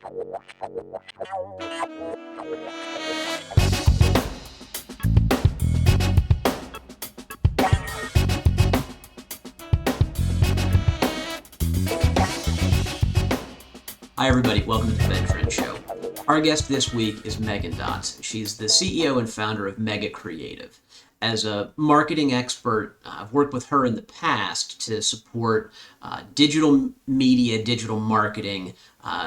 Hi everybody, welcome to the Fed Trend Show. Our guest this week is Megan Dotson. She's the CEO and founder of Mega Creative. As a marketing expert, I've worked with her in the past to support digital media, digital marketing,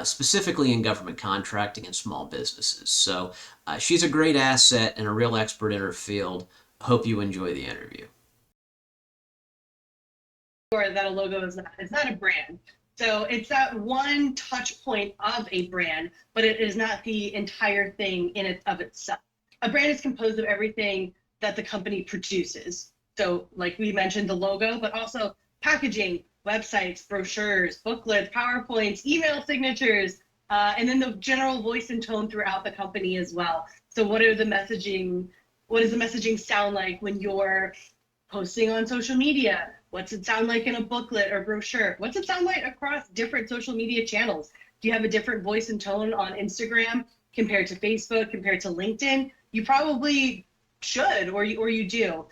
specifically in government contracting and small businesses. So she's a great asset and a real expert in her field. Hope you enjoy the interview. Or that a logo is not a brand. So it's that one touch point of a brand, but it is not the entire thing in it of itself. A brand is composed of everything that the company produces. So like we mentioned, the logo, but also packaging, websites, brochures, booklets, PowerPoints, email signatures, and then the general voice and tone throughout the company as well. So what does the messaging sound like when you're posting on social media? What's it sound like in a booklet or brochure? What's it sound like across different social media channels? Do you have a different voice and tone on Instagram compared to Facebook, compared to LinkedIn? You probably should, or you do.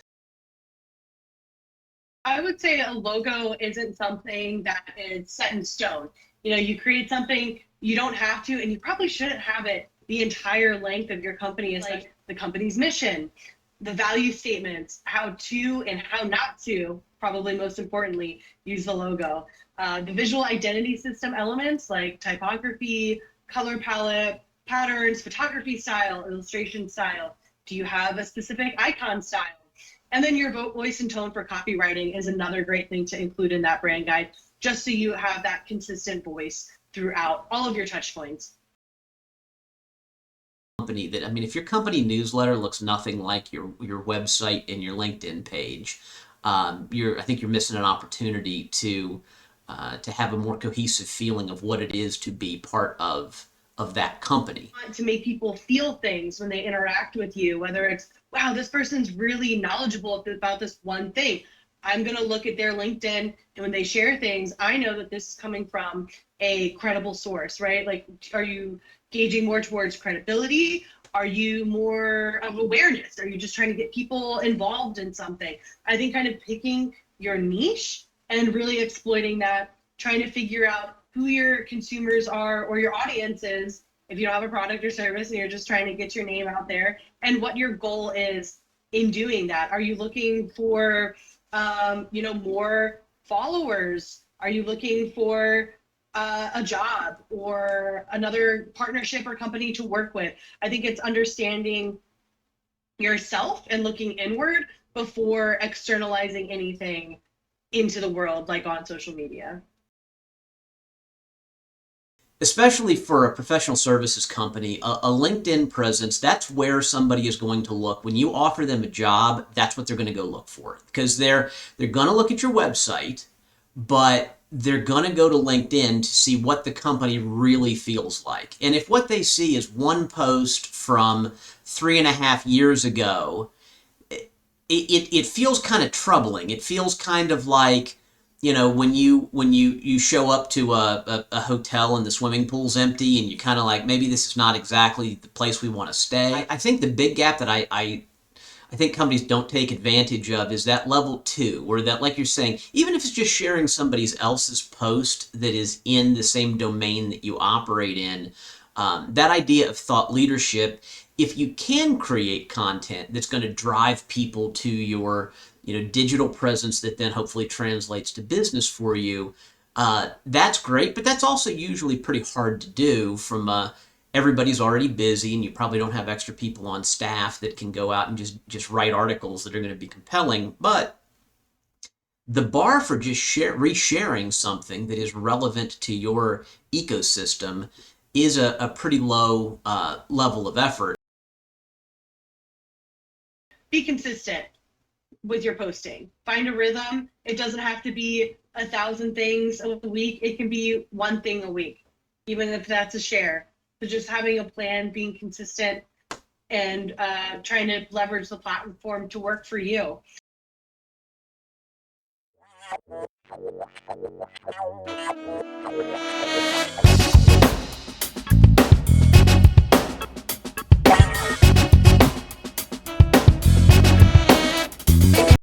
I would say a logo isn't something that is set in stone. You know, you create something, you don't have to, and you probably shouldn't have it the entire length of your company. Is like the company's mission, the value statements, how to and how not to, probably most importantly, use the logo. The visual identity system elements like typography, color palette, patterns, photography style, illustration style. Do you have a specific icon style? And then your voice and tone for copywriting is another great thing to include in that brand guide, just so you have that consistent voice throughout all of your touch points. That, I mean, if your company newsletter looks nothing like your website and your LinkedIn page, I think you're missing an opportunity to have a more cohesive feeling of what it is to be part of that company. To make people feel things when they interact with you, whether it's, wow, this person's really knowledgeable about this one thing. I'm going to look at their LinkedIn, and when they share things, I know that this is coming from a credible source, right? Like, are you gauging more towards credibility? Are you more of awareness? Are you just trying to get people involved in something? I think kind of picking your niche and really exploiting that, trying to figure out who your consumers are or your audience is if you don't have a product or service and you're just trying to get your name out there, and what your goal is in doing that. Are you looking for more followers? Are you looking for a job or another partnership or company to work with? I think it's understanding yourself and looking inward before externalizing anything into the world, like on social media. Especially for a professional services company, a LinkedIn presence, that's where somebody is going to look. When you offer them a job, that's what they're going to go look for. Because they're going to look at your website, but they're going to go to LinkedIn to see what the company really feels like. And if what they see is one post from 3.5 years ago, it feels kind of troubling. It feels kind of like, you know, when you show up to a hotel and the swimming pool's empty and you kind of like, maybe this is not exactly the place we want to stay. I think the big gap that I think companies don't take advantage of is that level 2, where that, like you're saying, even if it's just sharing somebody else's post that is in the same domain that you operate in, that idea of thought leadership, if you can create content that's going to drive people to your digital presence that then hopefully translates to business for you, that's great, but that's also usually pretty hard to do from everybody's already busy and you probably don't have extra people on staff that can go out and just write articles that are going to be compelling. But the bar for just resharing something that is relevant to your ecosystem is a pretty low level of effort. Be consistent with your posting. Find a rhythm. It doesn't have to be 1,000 things a week. It can be one thing a week, even if that's a share. So just having a plan, being consistent, and trying to leverage the platform to work for you.